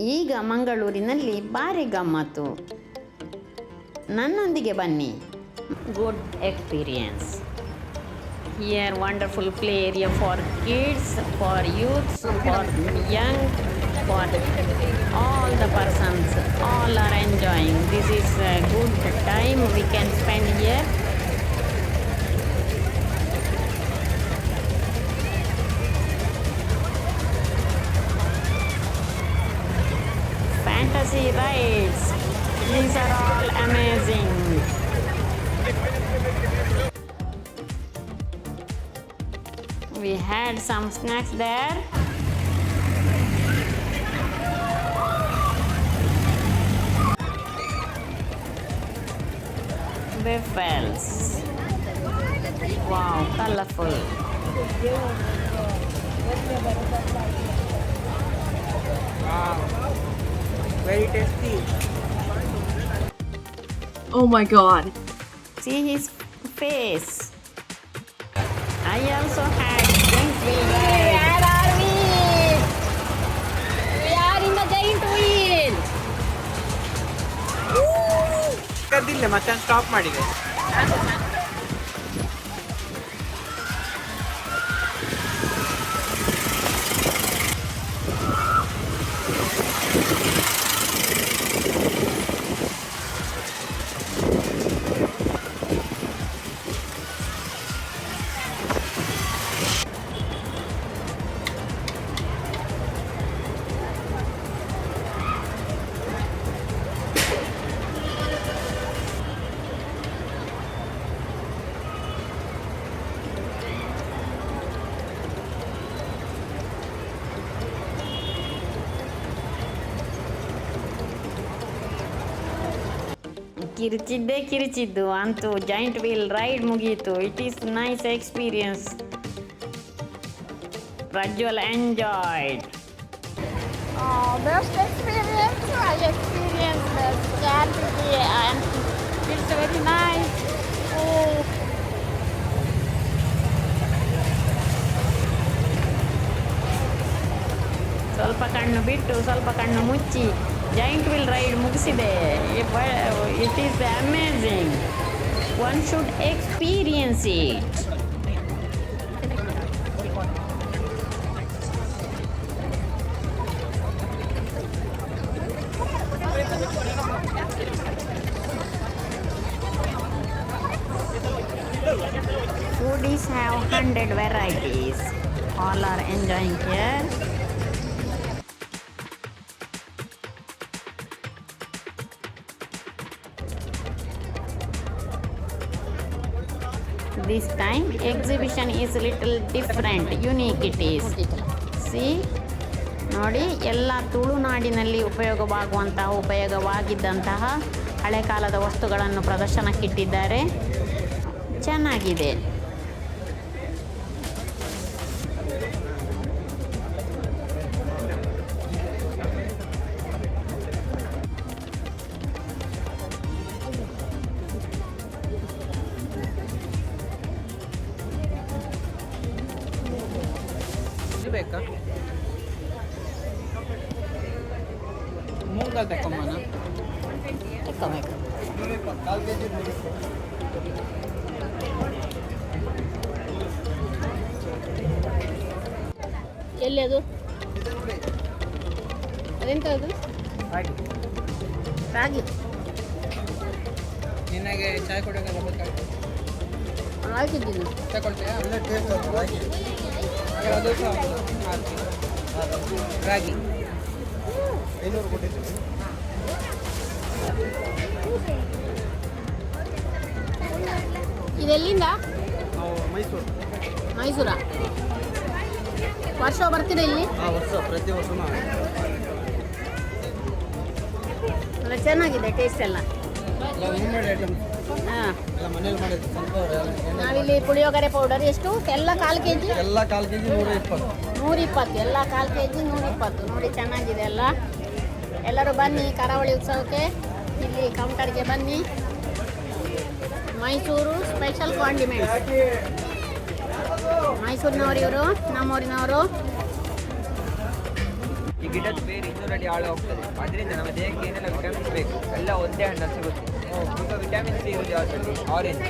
ಈಗ ಮಂಗಳೂರಿನಲ್ಲಿ ಭಾರಿ ಗಮ್ಮತ್ತು. ನನ್ನೊಂದಿಗೆ ಬನ್ನಿ. Good experience. Here wonderful play area for kids, for youths, for Young, for all the persons. All are enjoying. This is a good time we can spend here. Fantasy rides. These are all amazing. We had some snacks there. Waffles. Wow, colorful. Wow, very tasty. Oh my god. See his face. I also had giant wheel ride. Where are we? We are in the giant wheel. ಕದ್ದಿಲ್ಲ ಮತ್ತೆ stop ಮಾಡಿದೆ. ಕಿರಿಚಿದ್ದು ಅಂತೂ joint wheel ride ಮುಗಿಯಿತು. It is nice experience. Prajwal enjoyed. Best experience. I experienced the scarcity and it's very nice. Oh. ಸ್ವಲ್ಪ ಕಣ್ಣು ಬಿಟ್ಟು ಸ್ವಲ್ಪ ಕಣ್ಣು ಮುಚ್ಚಿ ಜಾಯಿಂಟ್ ವೀಲ್ ರೈಡ್ ಮುಗಿಸಿದೆ. It is amazing. One should experience it. Foodies have 100 varieties. All are enjoying here. This time exhibition is little different, unique it is. See, ನೋಡಿ, ಎಲ್ಲ ತುಳುನಾಡಿನಲ್ಲಿ ಉಪಯೋಗವಾಗಿದ್ದಂತಹ ಹಳೆ ಕಾಲದ ವಸ್ತುಗಳನ್ನು ಪ್ರದರ್ಶನಕ್ಕಿಟ್ಟಿದ್ದಾರೆ. ಚೆನ್ನಾಗಿದೆ. ಬೇಕಾ ಮೂಂಗಲ್ ತಕೊಂಬನ ಎಲ್ಲಿ ಅದು? ಅದೆಂತದು? ರಾಗಿ. ನಿನಗೆ ಚಾಯ್ ಕುಡಿಯೋಕೆಲ್ಲ ಬೇಕಾಗ್ತದೆ. ಹಾಕಿದ್ದೀನಿ. ತಗೊಳ್ತೀಯಾ? ಅದು ಸಹ ರಾಗಿ 500 ಕೊಟ್ಟಿದ್ದೀನಿ. ಇದೆಲ್ಲಿಂದ? ನಾವು ಮೈಸೂರ. ವರ್ಷ ಬರ್ತೀರಾ ಇಲ್ಲಿ? ಪ್ರತಿ ವರ್ಷ ಅಲ್ಲ, ಚೆನ್ನಾಗಿದೆ ಟೇಸ್ಟ್ ಎಲ್ಲ. ಹಾಂ, ಮನೇಲಿ ಮಾಡಿದ್ದು ನಾವಿಲ್ಲಿ ಪುಳಿಯೋಗರೆ ಪೌಡರ್ ಎಷ್ಟು ಎಲ್ಲ ಕಾಲು ಕೆ ಜಿ? ಎಲ್ಲ ಕಾಲು ಕೆ ಜಿ 120. ಎಲ್ಲ ಕಾಲು ಕೆ ಜಿ 120. ನೋಡಿ, ಚೆನ್ನಾಗಿದೆ ಎಲ್ಲ. ಎಲ್ಲರೂ ಬನ್ನಿ ಕರಾವಳಿ ಉತ್ಸವಕ್ಕೆ. ಇಲ್ಲಿ ಕೌಂಟರ್ಗೆ ಬನ್ನಿ. Mysuru special condiments. ಮೈಸೂರಿನವರು ಇವರು, ನಮ್ಮೂರಿನವರು. ಈಗ ಗಿಡದ ಬೇರೆ 200 ಅಡಿ ಆಳ ಹೋಗ್ತದೆ. ಅದರಿಂದ ನಮ್ಮ ದೇಹಕ್ಕೆ ಏನೆಲ್ಲ ವಿಟಮಿನ್ಸ್ ಬೇಕು ಎಲ್ಲ ಒಂದೇ ಹಣ್ಣಲ್ಲಿ ಸಿಗುತ್ತೆ. ಈಗ ವಿಟಮಿನ್ ಸಿ ಇರೋದು ಯಾವುದರಲ್ಲಿ? ಆರೆಂಜ್.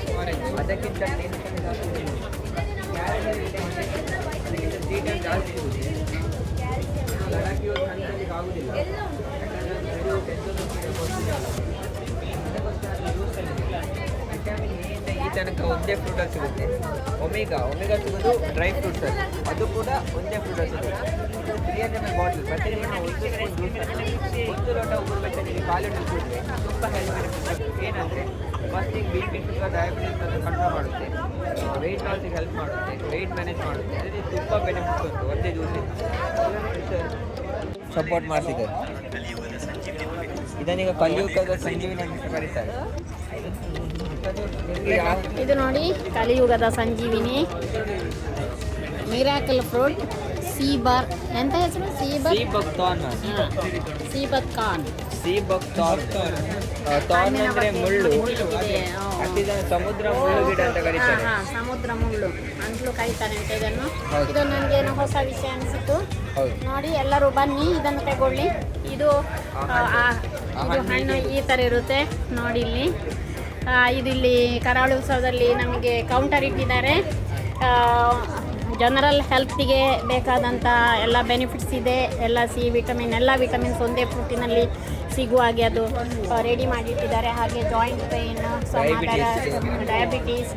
ಅದಕ್ಕಿಂತ 10 ಜಾಸ್ತಿ ಸಿಗುತ್ತೆ. ಕ್ಯಾರೆಟಲ್ಲಿ ವಿಟಮಿನ್ ಸಿ ಅದಕ್ಕಿಂತ 3 ಟೈಮ್ ಜಾಸ್ತಿ ಸಿಗುತ್ತೆ. ಲಡಾಖಿ ಹಣ್ಣಲ್ಲಿ ಆಗುದಿಲ್ಲ, ವಿಟಮಿನ್ ಎ ಈ ತನಕ ಒಂದೇ ಫ್ರೂಟಲ್ಲಿ ಸಿಗುತ್ತೆ. ಒಮೆಗಾ ಸಿಗೋದು ಡ್ರೈ ಫ್ರೂಟ್ಸಲ್ಲಿ, ಅದು ಕೂಡ ಒಂದೇ ಫ್ರೂಟಲ್ಲಿ ಸಿಗುತ್ತೆ. 300 ml ಬಾಟಲ್ ಪ್ರತಿದಿನ 1 ಸ್ಪೂನ್ ಜ್ಯೂಸ್, 1 ಲೋಟ ಉಗುರು ಬೆಚ್ಚ ಕಾಲಿಟ್ಟು ಕುಡಿದ್ರೆ ತುಂಬ ಹೆಲ್ತ್ ಬೆನಿಫಿಟ್ಸ್. ಏನಂದರೆ ಫಸ್ಟಿಂಗ್ BP ಶುಗರ್ ಡಯಾಬಿಟಿಸ್ ಅನ್ನು ಕಂಟ್ರೋಲ್ ಮಾಡುತ್ತೆ, ವೆಯ್ಟ್ ಲಾಸಿಗೆ ಹೆಲ್ಪ್ ಮಾಡುತ್ತೆ, ವೆಯ್ಟ್ ಮ್ಯಾನೇಜ್ ಮಾಡುತ್ತೆ. ಅದರಲ್ಲಿ ತುಂಬ ಬೆನಿಫಿಟ್ಸ್ ಉಂಟು ಒಂದೇ ಜ್ಯೂಸಿಂದ. ಸಪೋರ್ಟ್ ಮಾಡ್ತಿದ್ದಾರೆ. ಇದನ್ನೀಗ ಕಲಿಯುಗದ ಸಂಜೀವಿನಿ ಅಂತ ಕರೀತಾರೆ. ಇದು ನೋಡಿ ಕಲಿಯುಗದ ಸಂಜೀವಿನಿ ಮಿರಾಕಲ್ ಫ್ರೂಟ್ ಸೀಬರ್ ಎಂತ ಹೆಸರು? ತಾರ್ನ್ ಅಂದ್ರೆ ಮುಳ್ಳು. ಸಮುದ್ರ ಮುಳ್ಳು ಗಿಡ ಅಂತ ಕರೀತಾರೆ. ಸಮುದ್ರ ಮುಳ್ಳು ಅಂತಲೂ ಕರೀತಾರೆ ಅಂತ ಇದನ್ನು. ಇದು ನನಗೇನು ಹೊಸ ವಿಷಯ ಅನಿಸಿತು. ನೋಡಿ ಎಲ್ಲರೂ ಬನ್ನಿ ಇದನ್ನು ತಗೊಳ್ಳಿ. ಇದು ಹಣ್ಣು ಈ ಥರ ಇರುತ್ತೆ ನೋಡಿ ಇಲ್ಲಿ. ಇದು ಇಲ್ಲಿ ಕರಾವಳಿ ಉತ್ಸವದಲ್ಲಿ ನಮಗೆ ಕೌಂಟರ್ ಇಟ್ಟಿದ್ದಾರೆ. ಜನರಲ್ ಹೆಲ್ತಿಗೆ ಬೇಕಾದಂಥ ಎಲ್ಲ ಬೆನಿಫಿಟ್ಸ್ ಇದೆ. ಎಲ್ಲ ವಿಟಮಿನ್ ಎಲ್ಲ ವಿಟಮಿನ್ಸ್ ಒಂದೇ ಫ್ರೂಟಿನಲ್ಲಿ ಸಿಗುವ ಹಾಗೆ ಅದು ರೆಡಿ ಮಾಡಿಟ್ಟಿದ್ದಾರೆ. ಹಾಗೆ joint pain, diabetes,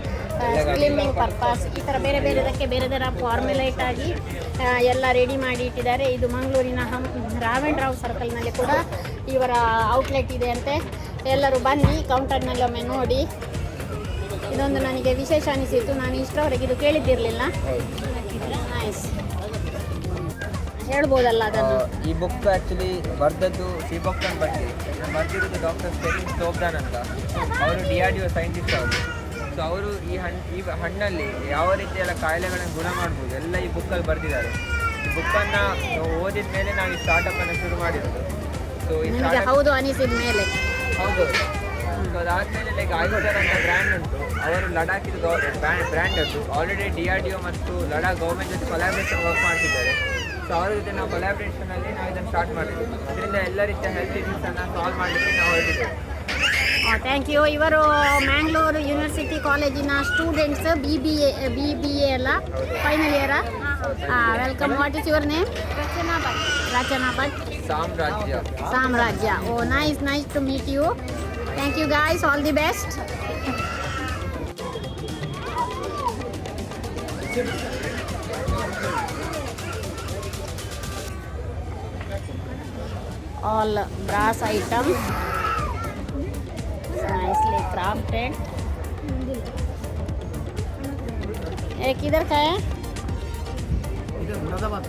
slimming purpose ಈ ಥರ ಬೇರೆ ಬೇರೆ ಥರ ಫಾರ್ಮುಲೇಟ್ ಆಗಿ ಎಲ್ಲ ರೆಡಿ ಮಾಡಿ ಇಟ್ಟಿದ್ದಾರೆ. ಇದು ಮಂಗಳೂರಿನ ರಾವ್ ಸರ್ಕಲ್ನಲ್ಲಿ ಕೂಡ ಇವರ ಔಟ್ಲೆಟ್ ಇದೆ ಅಂತೆ. ಎಲ್ಲರೂ ಬನ್ನಿ ಕೌಂಟರ್ನಲ್ಲಿ ಒಮ್ಮೆ ನೋಡಿ. ಇದೊಂದು ನನಗೆ ವಿಶೇಷ ಅನಿಸಿತು. ನಾನು ಇಷ್ಟರವರೆಗೆ ಇದು ಕೇಳಿದ್ದಿರಲಿಲ್ಲ. ನೈಸ್ ಹೇಳ್ಬೋದಲ್ಲ ಅದನ್ನು. ಈ ಬುಕ್ ಆ್ಯಕ್ಚುಲಿ ಬರೆದದ್ದು ಸಿಬಾಕ್ಟನ್ ಬಗ್ಗೆ, ಬರೆದಿರೋದು ಡಾಕ್ಟರ್ ಸ್ಟೆರಿನ್ ಸ್ಟೋಬ್ದಾನ್ ಅಂತ. ಅವರು DRDO ಸೈಂಟಿಸ್ಟ್ ಅವರು. ಸೊ ಅವರು ಈ ಹಣ್ಣಲ್ಲಿ ಯಾವ ರೀತಿ ಎಲ್ಲ ಕಾಯಿಲೆಗಳನ್ನು ಗುಣ ಮಾಡ್ಬೋದು ಎಲ್ಲ ಈ ಬುಕ್ಕಲ್ಲಿ ಬರೆದಿದ್ದಾರೆ. ಈ ಬುಕ್ಕನ್ನು ಓದಿದ ಮೇಲೆ ನಾವು ಈ ಸ್ಟಾರ್ಟಪ್ಪನ್ನು ಶುರು ಮಾಡಿರೋದು. ಸೊ ಈ ಹೌದು ಅನಿಸಿದ ಮೇಲೆ ಹೌದು. ಸೊ ಅದಾದಮೇಲೆ ಲೈಕ್ ಆಯುಷರ್ ಅಂತ ಬ್ರ್ಯಾಂಡ್ ಉಂಟು. ಅವರು ಲಡಾಖಿದು ಬ್ರ್ಯಾಂಡ್ ಅದು. ಆಲ್ರೆಡಿ DRDO ಮತ್ತು ಲಡಾಖ್ ಗೌರ್ಮೆಂಟ್ ಜೊತೆ ಕೊಲಾಬ್ರೇಷನ್ ವರ್ಕ್ ಮಾಡ್ತಿದ್ದಾರೆ. ಸೊ ಅವ್ರ ಜೊತೆ ನಾವು ಕೊಲಾಬ್ರೇಷನಲ್ಲಿ ನಾವು ಇದನ್ನು ಸ್ಟಾರ್ಟ್ ಮಾಡಿದ್ವಿ. ಅದರಿಂದ ಎಲ್ಲ ರೀತಿಯ ಹೆಲ್ತ್ ಇಶ್ಯೂಸನ್ನು ಸಾಲ್ವ್ ಮಾಡಲಿಕ್ಕೆ ನಾವು ಹೊರಟಿದ್ದೇವೆ. Thank you. ಇವರು ಮ್ಯಾಂಗ್ಳೂರು ಯೂನಿವರ್ಸಿಟಿ ಕಾಲೇಜಿನ ಸ್ಟೂಡೆಂಟ್ಸ್, BBA ಅಲ್ಲ, final year. Welcome. What is your name? Rachana Bhat. Samrajya. Oh nice to meet you. Thank you guys, all the best. all brass items nicely crafted. ये किधर का है? इधर मुरादाबाद,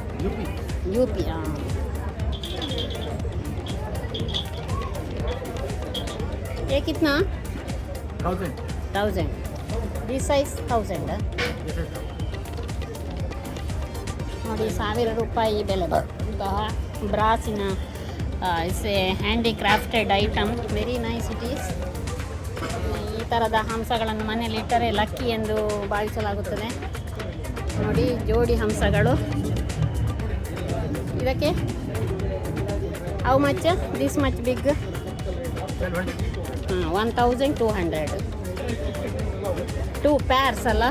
यूपी. हाँ ये कितना? 1000. This size 1000. ನೋಡಿ 1000 ರೂಪಾಯಿ ಬೆಲೆ ಬರುವಂತಹ ಬ್ರಾಸಿನ it's a handicrafted item. Very nice it is. ಈ ಥರದ ಹಂಸಗಳನ್ನು ಮನೆಯಲ್ಲಿ ಇಟ್ಟರೆ ಲಕ್ಕಿ ಎಂದು ಭಾವಿಸಲಾಗುತ್ತದೆ. ನೋಡಿ ಜೋಡಿ ಹಂಸಗಳು. ಇದಕ್ಕೆ how much? This much big? 1200. 2 pairs ಅಲ್ಲ?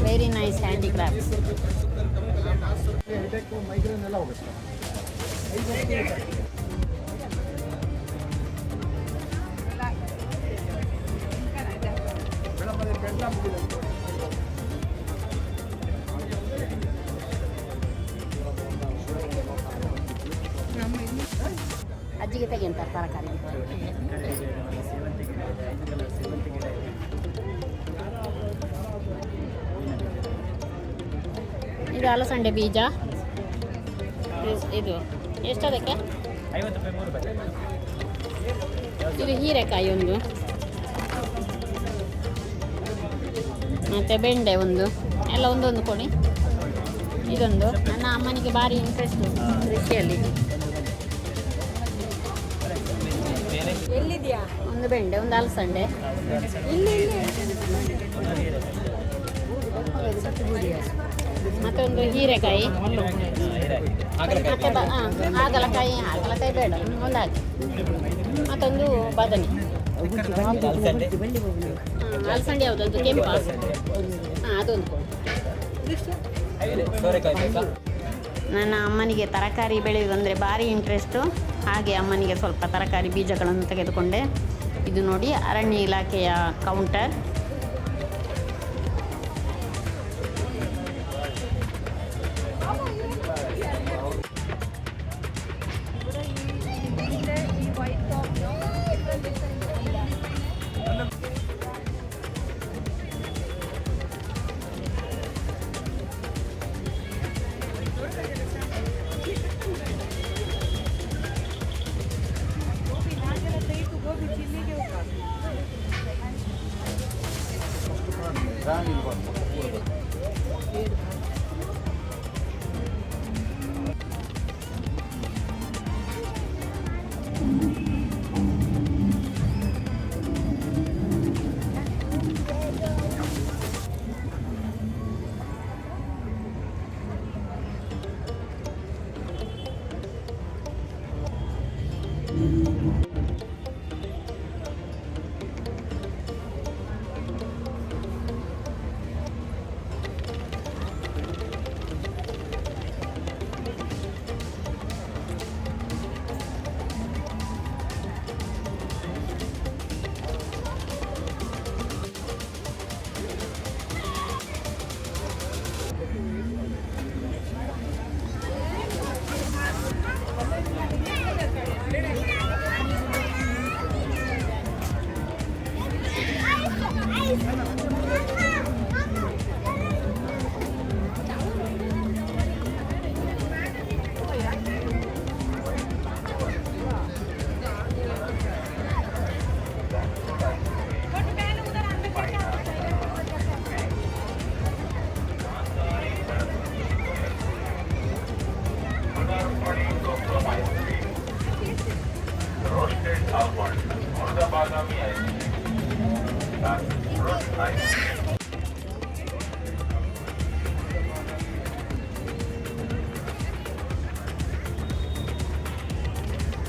Very nice handicrafts. ಅಜ್ಜಿಗೆ ತೆಗಿಂತಾರೆ ತರಕಾರಿ. ಇದು ಅಲಸಂಡೆ ಬೀಜ. ಇದು ಎಷ್ಟದಕ್ಕೆ? 50 ರೂಪಾಯಿ 3 ರೂಪಾಯಿ. ಇದು ಹೀರೆಕಾಯಿ ಒಂದು, ಮತ್ತು ಬೆಂಡೆ ಒಂದು, ಎಲ್ಲ ಒಂದೊಂದು ಕೊಡಿ. ಇದೊಂದು ನನ್ನ ಅಮ್ಮನಿಗೆ ಭಾರಿ ಇಂಟ್ರೆಸ್ಟ್ ಕೃಷಿಯಲ್ಲಿ. ಎಲ್ಲಿದೆಯಾ? ಒಂದು ಬೆಂಡೆ, ಒಂದು ಅಲಸಂಡೆ. ಇಲ್ಲಿ ಮತ್ತೊಂದು ಹೀರೆಕಾಯಿ, ಮತ್ತೆ ಹಾಗಲಕಾಯಿ ಬೇಡ ಒಂದು ಹಾಕಿ, ಮತ್ತೊಂದು ಬದನೆ, ಅಲಸಂಡೆ ಯಾವುದದು ಕೆಂಪು, ಹಾಂ ಅದೊಂದು ಕೊಡು. ನನ್ನ ಅಮ್ಮನಿಗೆ ತರಕಾರಿ ಬೆಳೆಯುವುದಂದರೆ ಭಾರಿ ಇಂಟ್ರೆಸ್ಟು. ಹಾಗೆ ಅಮ್ಮನಿಗೆ ಸ್ವಲ್ಪ ತರಕಾರಿ ಬೀಜಗಳನ್ನು ತೆಗೆದುಕೊಂಡೆ. ಇದು ನೋಡಿ ಅರಣ್ಯ ಇಲಾಖೆಯ ಕೌಂಟರ್.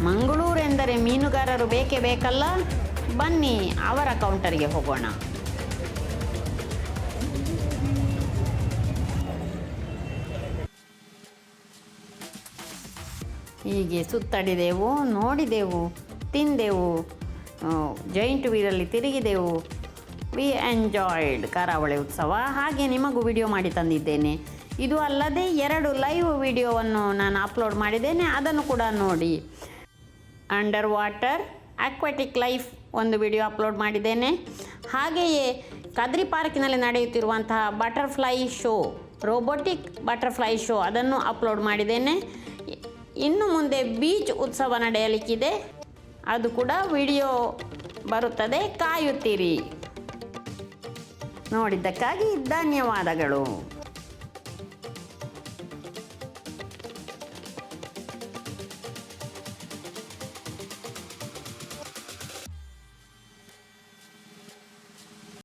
ಮಂಗಳೂರು ಎಂದರೆ ಮೀನುಗಾರರು ಬೇಕೇ ಬೇಕಲ್ಲ. ಬನ್ನಿ ಅವರ ಕೌಂಟರ್ಗೆ ಹೋಗೋಣ. ಹೀಗೆ ಸುತ್ತಾಡಿದೆವು, ನೋಡಿದೆವು, ತಿಂದೆವು, ಜೈಂಟ್ ವೀಲಲ್ಲಿ ತಿರುಗಿದೆವು. ವಿ ಎಂಜಾಯ್ಡ್ ಕರಾವಳಿ ಉತ್ಸವ. ಹಾಗೆ ನಿಮಗೂ ವಿಡಿಯೋ ಮಾಡಿ ತಂದಿದ್ದೇನೆ. ಇದು ಅಲ್ಲದೆ 2 ಲೈವ್ ವಿಡಿಯೋವನ್ನು ನಾನು ಅಪ್ಲೋಡ್ ಮಾಡಿದ್ದೇನೆ, ಅದನ್ನು ಕೂಡ ನೋಡಿ. ಅಂಡರ್ ವಾಟರ್ ಅಕ್ವಾಟಿಕ್ ಲೈಫ್ ಒಂದು ವಿಡಿಯೋ ಅಪ್ಲೋಡ್ ಮಾಡಿದ್ದೇನೆ. ಹಾಗೆಯೇ ಕದ್ರಿ ಪಾರ್ಕಿನಲ್ಲಿ ನಡೆಯುತ್ತಿರುವಂತಹ butterfly show, robotic butterfly show, ಅದನ್ನು ಅಪ್ಲೋಡ್ ಮಾಡಿದ್ದೇನೆ. ಇನ್ನು ಮುಂದೆ ಬೀಚ್ ಉತ್ಸವ ನಡೆಯಲಿಕ್ಕಿದೆ, ಅದು ಕೂಡ ವಿಡಿಯೋ ಬರುತ್ತದೆ, ಕಾಯುತ್ತೀರಿ. ನೋಡಿದ್ದಕ್ಕಾಗಿ ಧನ್ಯವಾದಗಳು.